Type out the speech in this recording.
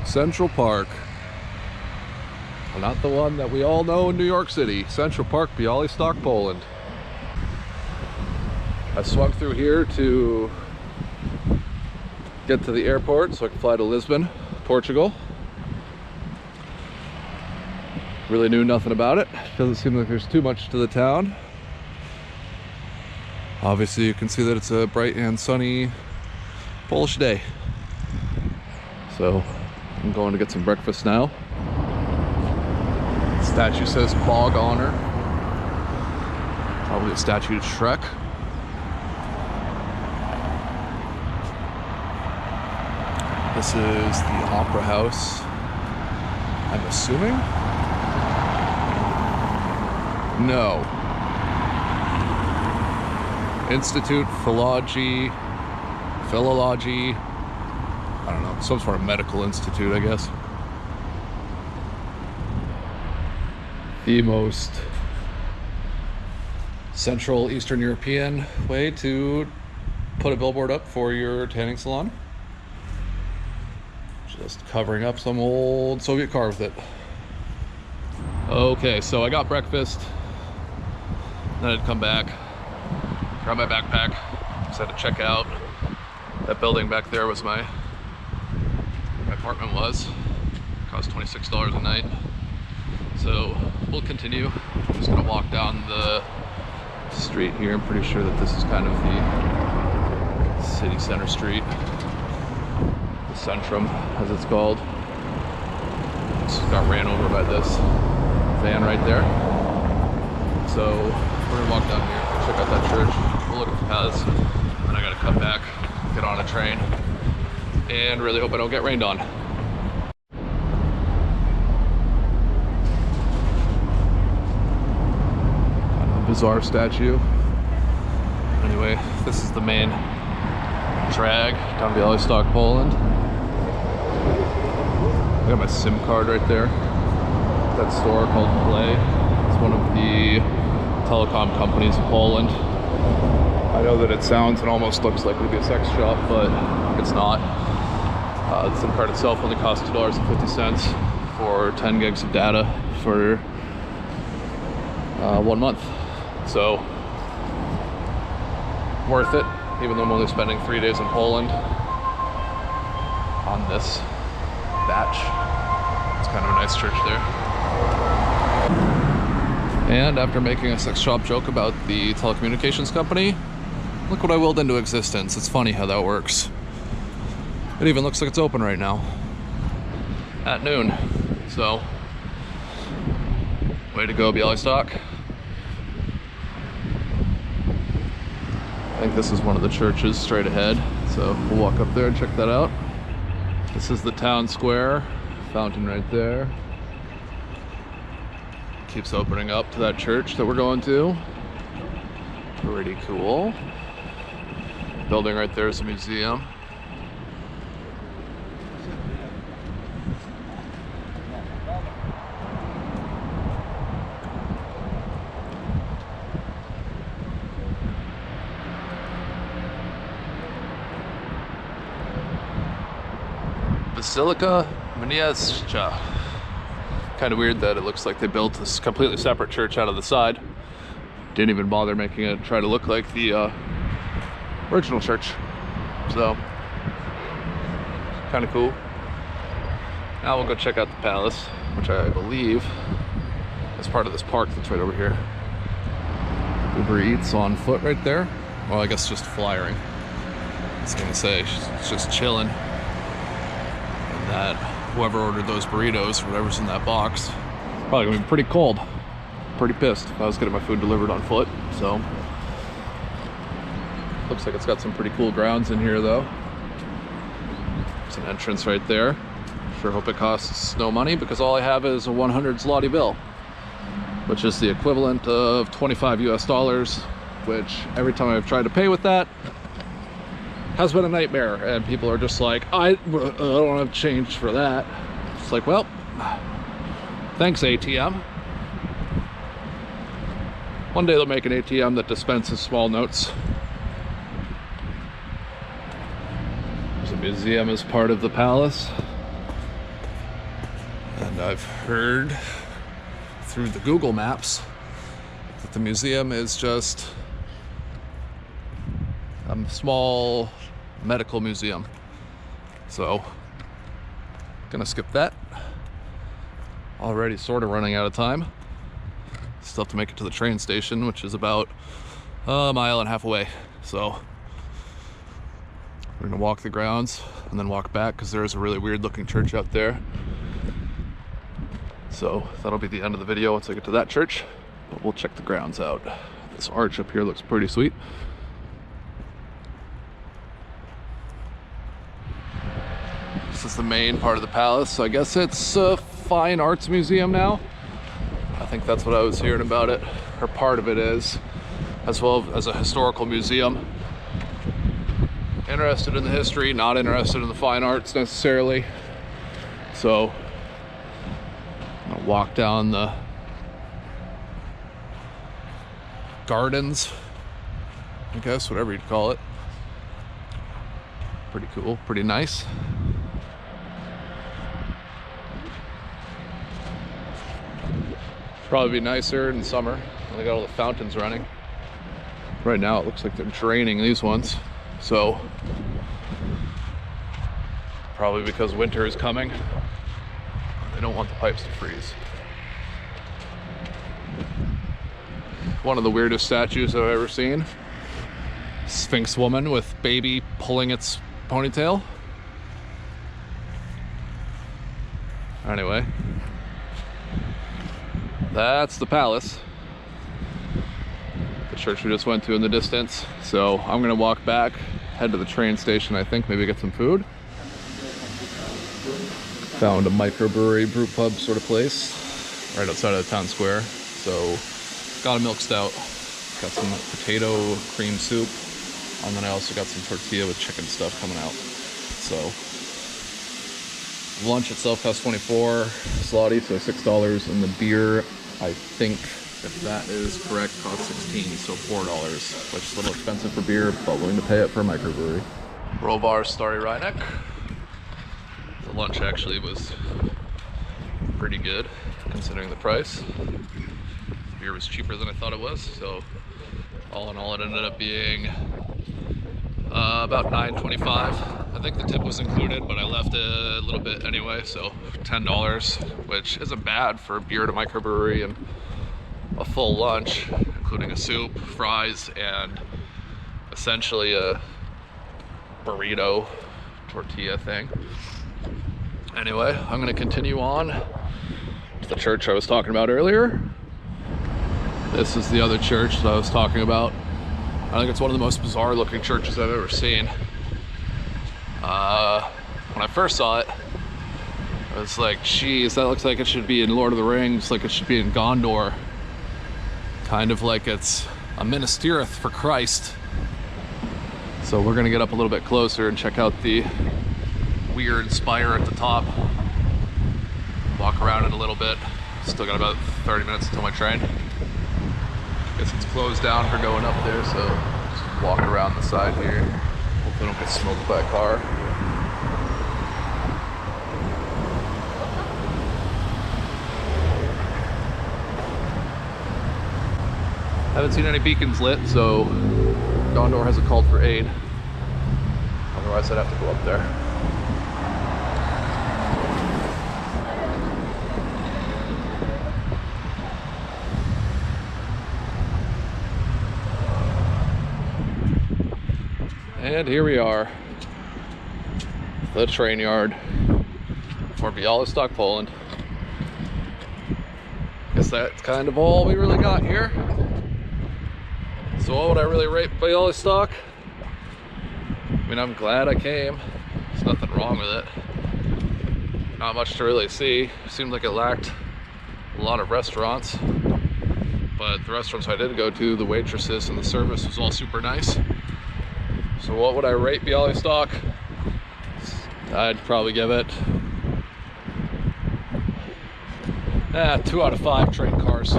Central Park. Not the one that we all know in New York City. Central Park, Bialystok, Poland. I swung through here to get to the airport so I can fly to Lisbon, Portugal. Really knew nothing about it. Doesn't seem like there's too much to the town. Obviously you can see that it's a bright and sunny Polish day. So I'm going to get some breakfast now. The statue says Bog Honor. Probably a statue to Shrek. This is the Opera House, I'm assuming? No. Institute Philology, I don't know, some sort of medical institute, I guess. The most Central Eastern European way to put a billboard up for your tanning salon. Just covering up some old Soviet car with it. Okay, so I got breakfast, then I'd come back, grab my backpack, just had to check out. That building back there was my apartment was. Cost $26 a night. So we'll continue. I'm just gonna walk down the street here. I'm pretty sure that this is kind of the city center street. The Centrum, as it's called. Just got ran over by this van right there. So we're gonna walk down here, check out that church. We'll look at the palace. Then I gotta cut back, get on a train, and really hope I don't get rained on. Kind of a bizarre statue. Anyway, this is the main drag down Bialystok, Poland. I got my SIM card right there. That store called Play. It's one of the telecom companies in Poland. I know that it sounds and almost looks like it would be a sex shop, but it's not. The SIM card itself only costs $2.50 for 10 gigs of data for 1 month. So, worth it, even though I'm only spending 3 days in Poland on this batch. It's kind of a nice church there. And after making a sex shop joke about the telecommunications company, look what I willed into existence. It's funny how that works. It even looks like it's open right now at noon. So, way to go, Bialystok. I think this is one of the churches straight ahead. So we'll walk up there and check that out. This is the town square, fountain right there. Keeps opening up to that church that we're going to. Pretty cool. Building right there is a museum. Basilica Minas. Kind of weird that it looks like they built this completely separate church out of the side. Didn't even bother making it try to look like the original church. So, kind of cool. Now we'll go check out the palace, which I believe is part of this park that's right over here. Uber Eats on foot right there. Well, I guess just flying. I was gonna say, she's just chilling. And that whoever ordered those burritos, or whatever's in that box, probably gonna be pretty cold. Pretty pissed if I was getting my food delivered on foot. So, looks like it's got some pretty cool grounds in here though. There's an entrance right there. Sure hope it costs no money, because all I have is a 100 zloty bill, which is the equivalent of 25 US, which every time I've tried to pay with that has been a nightmare, and people are just like, I don't have change for that. It's like, well, thanks ATM. One day they'll make an ATM that dispenses small notes. There's a museum as part of the palace. And I've heard through the Google Maps that the museum is just a small medical museum. So, gonna skip that. Already sort of running out of time. Still have to make it to the train station, which is about a mile and a half away. So, we're gonna walk the grounds and then walk back because there is a really weird looking church out there. So that'll be the end of the video once I get to that church, but we'll check the grounds out. This arch up here looks pretty sweet. This is the main part of the palace, so I guess it's a fine arts museum now. I think that's what I was hearing about it, or part of it is, as well as a historical museum. Interested in the history, not interested in the fine arts necessarily. So I'm gonna walk down the gardens, I guess, whatever you'd call it. Pretty cool, pretty nice. Probably be nicer in summer when they got all the fountains running. Right now it looks like they're draining these ones, so probably because winter is coming, they don't want the pipes to freeze. One of the weirdest statues I've ever seen. Sphinx woman with baby pulling its ponytail. Anyway, that's the palace. The church we just went to in the distance. So I'm gonna walk back, head to the train station, I think, maybe get some food. Found a microbrewery brew pub sort of place right outside of the town square. So got a milk stout, got some potato cream soup, and then I also got some tortilla with chicken stuff coming out. So lunch itself costs 24 zloty, so $6, and the beer, I think, if that is correct, costs 16, so $4, which is a little expensive for beer, but willing to pay it for a microbrewery. Rovar Stary Rajnek. The lunch actually was pretty good, considering the price. The beer was cheaper than I thought it was, so all in all it ended up being about $9.25. I think the tip was included, but I left a little bit anyway, so $10, which isn't bad for a beer at a microbrewery and a full lunch, including a soup, fries, and essentially a burrito tortilla thing. Anyway, I'm gonna continue on to the church I was talking about earlier. This is the other church that I was talking about. I think it's one of the most bizarre looking churches I've ever seen. When I first saw it, I was like, geez, that looks like it should be in Lord of the Rings, like it should be in Gondor. Kind of like it's a Minas Tirith for Christ. So we're gonna get up a little bit closer and check out the weird spire at the top. Walk around it a little bit. Still got about 30 minutes until my train. Guess it's closed down for going up there, so just walk around the side here. Hopefully I don't get smoked by a car. Haven't seen any beacons lit, so Gondor hasn't called for aid. Otherwise I'd have to go up there. And here we are, the train yard for Bialystok, Poland. Guess that's kind of all we really got here. So what would I really rate Bialystok? I mean, I'm glad I came. There's nothing wrong with it. Not much to really see. Seemed like it lacked a lot of restaurants. But the restaurants I did go to, the waitresses and the service was all super nice. So what would I rate Bialystok? I'd probably give it 2 out of 5 train cars.